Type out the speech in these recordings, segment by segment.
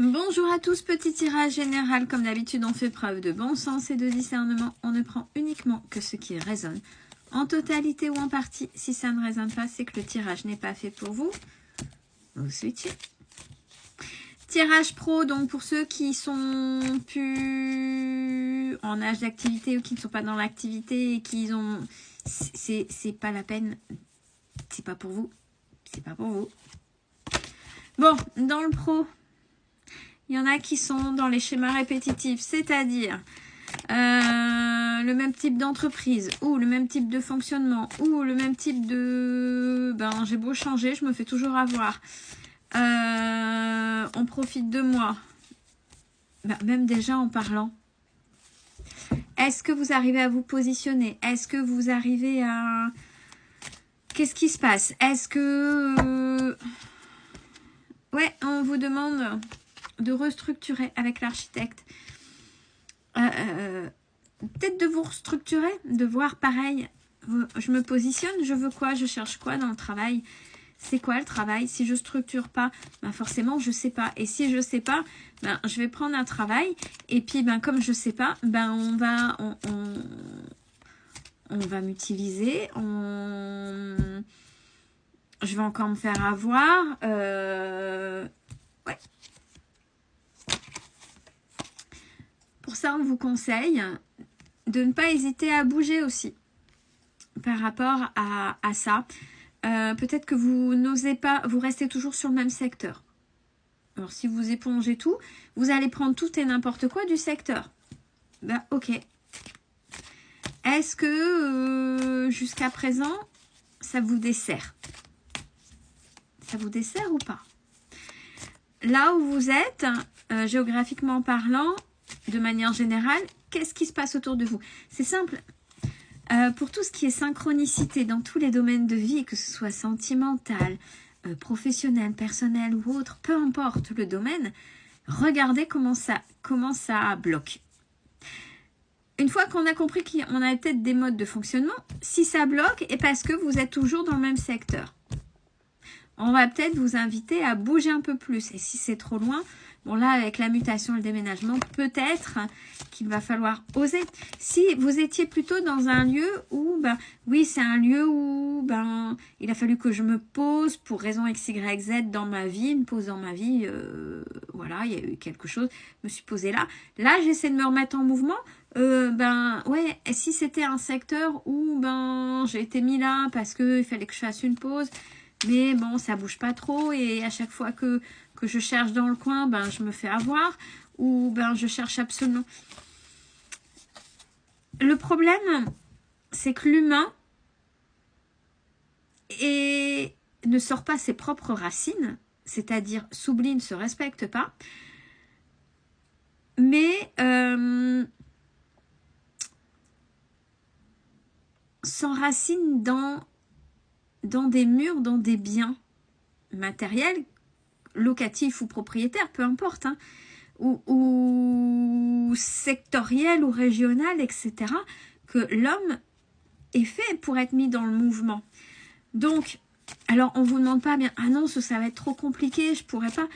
Bonjour à tous, petit tirage général. Comme d'habitude, on fait preuve de bon sens et de discernement. On ne prend uniquement que ce qui résonne. En totalité ou en partie, si ça ne résonne pas, c'est que le tirage n'est pas fait pour vous. Vous switchez. Tirage pro, donc pour ceux qui sont plus en âge d'activité ou qui ne sont pas dans l'activité et qui ont... C'est pas la peine. C'est pas pour vous. C'est pas pour vous. Bon, dans le pro... Il y en a qui sont dans les schémas répétitifs, c'est-à-dire le même type d'entreprise, ou le même type de fonctionnement, ou le même type de... Ben, j'ai beau changer, je me fais toujours avoir. On profite de moi. Ben, même déjà en parlant. Est-ce que vous arrivez à vous positionner? Est-ce que vous arrivez à... Qu'est-ce qui se passe? Est-ce que... Ouais, on vous demande... de restructurer avec l'architecte. Peut-être de vous restructurer, de voir pareil, je me positionne, je veux quoi, je cherche quoi dans le travail, c'est quoi le travail, si je structure pas, ben forcément je sais pas, et si je sais pas, ben je vais prendre un travail, et puis ben comme je sais pas, ben on va m'utiliser, je vais encore me faire avoir, ouais. Pour ça, on vous conseille de ne pas hésiter à bouger aussi par rapport à ça. Peut-être que vous n'osez pas, vous restez toujours sur le même secteur. Alors, si vous épongez tout, vous allez prendre tout et n'importe quoi du secteur. Ben, ok. Est-ce que jusqu'à présent, ça vous dessert? Ça vous dessert ou pas? Là où vous êtes, géographiquement parlant, de manière générale, qu'est-ce qui se passe autour de vous? C'est simple. Pour tout ce qui est synchronicité dans tous les domaines de vie, que ce soit sentimental, professionnel, personnel ou autre, peu importe le domaine, regardez comment ça bloque. Une fois qu'on a compris qu'on a peut-être des modes de fonctionnement, si ça bloque, c'est parce que vous êtes toujours dans le même secteur. On va peut-être vous inviter à bouger un peu plus. Et si c'est trop loin, bon là, avec la mutation et le déménagement, peut-être qu'il va falloir oser. Si vous étiez plutôt dans un lieu où, ben oui, c'est un lieu où ben il a fallu que je me pose pour raison X, Y, Z dans ma vie, une pause dans ma vie, voilà, il y a eu quelque chose, je me suis posée là. Là, j'essaie de me remettre en mouvement. Ben ouais, et si c'était un secteur où ben j'ai été mis là parce qu'il fallait que je fasse une pause, mais bon, ça bouge pas trop et à chaque fois que je cherche dans le coin, ben je me fais avoir ou ben je cherche absolument. Le problème, c'est que l'humain ne sort pas ses propres racines, c'est-à-dire s'oublie, ne se respecte pas, mais s'enracine dans des murs, dans des biens matériels, locatifs ou propriétaires, peu importe, hein, ou sectoriel ou régional, etc., que l'homme est fait pour être mis dans le mouvement. Donc, alors on vous demande pas bien, ah non, ça va être trop compliqué, je pourrais pas.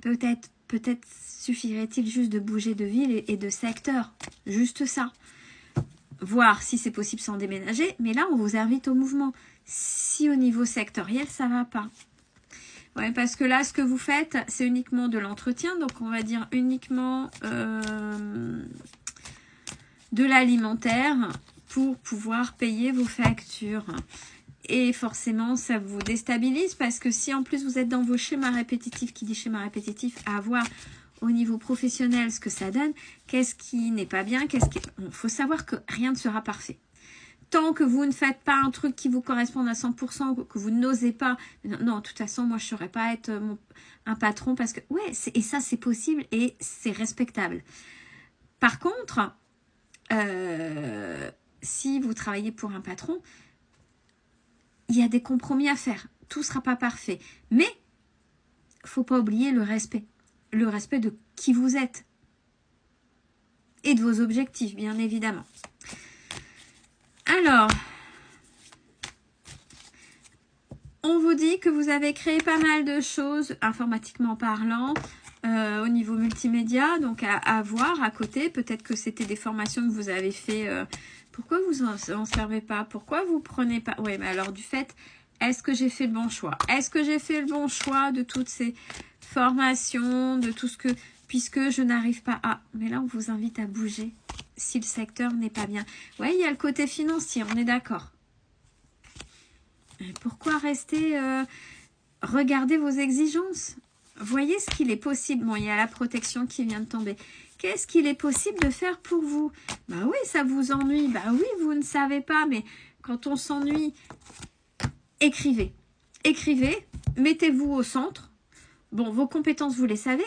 Peut-être suffirait-il juste de bouger de ville et de secteur, juste ça. Voir si c'est possible sans déménager, mais là on vous invite au mouvement. Si au niveau sectoriel ça va pas. Ouais, parce que là ce que vous faites c'est uniquement de l'entretien, donc on va dire uniquement de l'alimentaire pour pouvoir payer vos factures. Et forcément ça vous déstabilise parce que si en plus vous êtes dans vos schémas répétitifs, qui dit schéma répétitif, à voir au niveau professionnel ce que ça donne, qu'est-ce qui n'est pas bien, il faut savoir que rien ne sera parfait. Tant que vous ne faites pas un truc qui vous corresponde à 100%, que vous n'osez pas, non, de toute façon, moi, je ne saurais pas être un patron parce que, ouais, et ça, c'est possible et c'est respectable. Par contre, si vous travaillez pour un patron, il y a des compromis à faire. Tout ne sera pas parfait. Mais, il ne faut pas oublier le respect. Le respect de qui vous êtes. Et de vos objectifs, bien évidemment. Alors, on vous dit que vous avez créé pas mal de choses, informatiquement parlant, au niveau multimédia, donc à voir à côté. Peut-être que c'était des formations que vous avez fait. Pourquoi vous en servez pas? Pourquoi vous prenez pas? Oui, mais alors du fait, est-ce que j'ai fait le bon choix? Est-ce que j'ai fait le bon choix de toutes ces formations, de tout ce que... Puisque je n'arrive pas à... Mais là, on vous invite à bouger si le secteur n'est pas bien. Oui, il y a le côté financier, on est d'accord. Pourquoi rester... regardez vos exigences. Voyez ce qu'il est possible. Bon, il y a la protection qui vient de tomber. Qu'est-ce qu'il est possible de faire pour vous? Bah oui, ça vous ennuie. Bah oui, vous ne savez pas. Mais quand on s'ennuie, écrivez. Écrivez, mettez-vous au centre. Bon, vos compétences, vous les savez.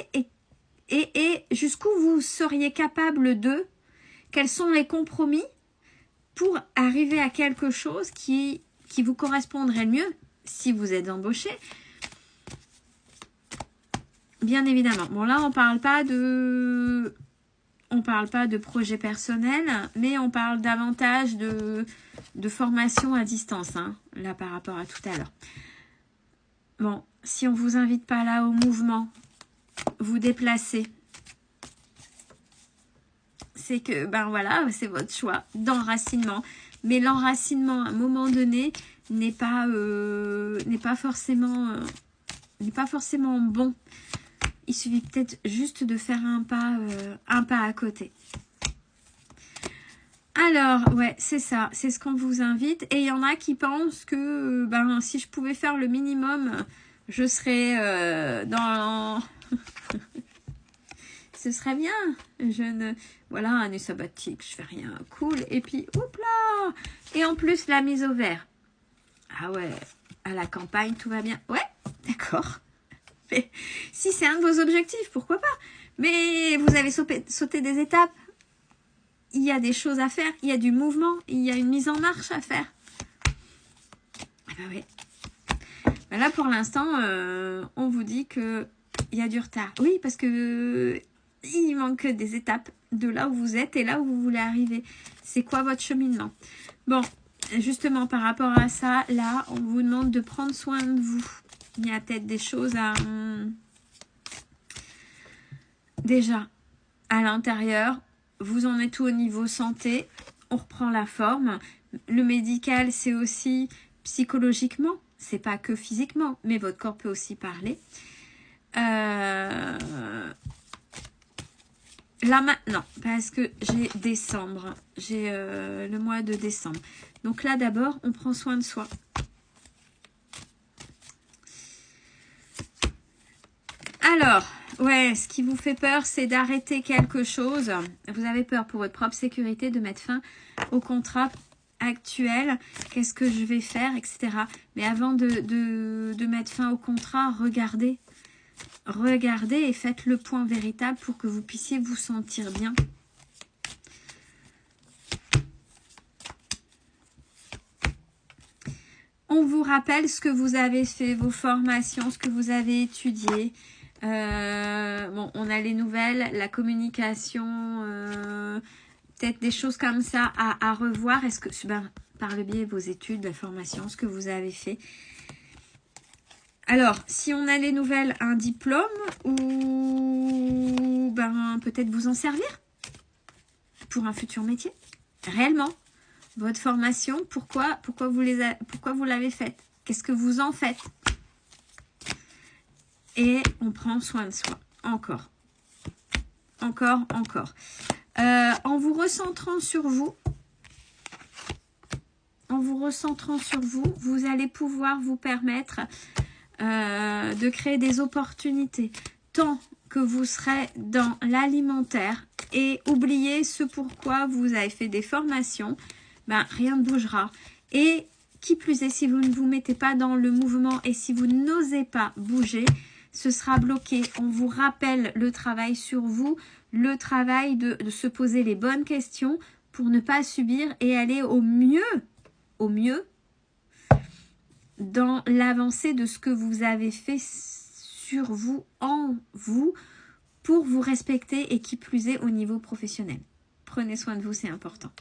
Et jusqu'où vous seriez capable de... Quels sont les compromis pour arriver à quelque chose qui vous correspondrait le mieux si vous êtes embauché. Bien évidemment. Bon, là, on parle pas de projet personnel, mais on parle davantage de formation à distance, hein, là, par rapport à tout à l'heure. Bon, si on vous invite pas là au mouvement, vous déplacez. C'est que, ben voilà, c'est votre choix d'enracinement. Mais l'enracinement, à un moment donné, n'est pas forcément bon. Il suffit peut-être juste de faire un pas à côté. Alors, ouais, c'est ça. C'est ce qu'on vous invite. Et il y en a qui pensent que ben, si je pouvais faire le minimum, je serais dans... Ce serait bien. Voilà, un année sabbatique, je fais rien. Cool. Et puis, hop là. Et en plus, la mise au vert. Ah ouais, à la campagne, tout va bien. Ouais, d'accord. Mais si c'est un de vos objectifs, pourquoi pas? Mais vous avez sauté des étapes. Il y a des choses à faire. Il y a du mouvement. Il y a une mise en marche à faire. Ah bah oui. Ben là, pour l'instant, on vous dit qu'il y a du retard. Oui, parce que il manque des étapes de là où vous êtes et là où vous voulez arriver. C'est quoi votre cheminement? Bon, justement, par rapport à ça, là, on vous demande de prendre soin de vous. Il y a peut-être des choses à... Déjà, à l'intérieur, vous en êtes tout au niveau santé. On reprend la forme. Le médical, c'est aussi psychologiquement. C'est pas que physiquement, mais votre corps peut aussi parler. Là maintenant, parce que j'ai décembre. J'ai le mois de décembre. Donc là, d'abord, on prend soin de soi. Alors, ouais, ce qui vous fait peur, c'est d'arrêter quelque chose. Vous avez peur pour votre propre sécurité de mettre fin au contrat actuel. Qu'est-ce que je vais faire, etc. Mais avant de mettre fin au contrat, regardez. Regardez et faites le point véritable pour que vous puissiez vous sentir bien. On vous rappelle ce que vous avez fait, vos formations, ce que vous avez étudié. Bon, on a les nouvelles, la communication, peut-être des choses comme ça à revoir. Est-ce que, ben, par le biais de vos études, la formation, ce que vous avez fait. Alors, si on a les nouvelles, un diplôme ou ben, peut-être vous en servir pour un futur métier. Réellement, votre formation, pourquoi vous l'avez faite? Qu'est-ce que vous en faites? Et on prend soin de soi. Encore. En vous recentrant sur vous, vous allez pouvoir vous permettre de créer des opportunités. Tant que vous serez dans l'alimentaire et oubliez ce pourquoi vous avez fait des formations, ben, rien ne bougera. Et qui plus est, si vous ne vous mettez pas dans le mouvement et si vous n'osez pas bouger, ce sera bloqué. On vous rappelle le travail sur vous, le travail de se poser les bonnes questions pour ne pas subir et aller au mieux dans l'avancée de ce que vous avez fait sur vous, en vous, pour vous respecter et qui plus est au niveau professionnel. Prenez soin de vous, c'est important.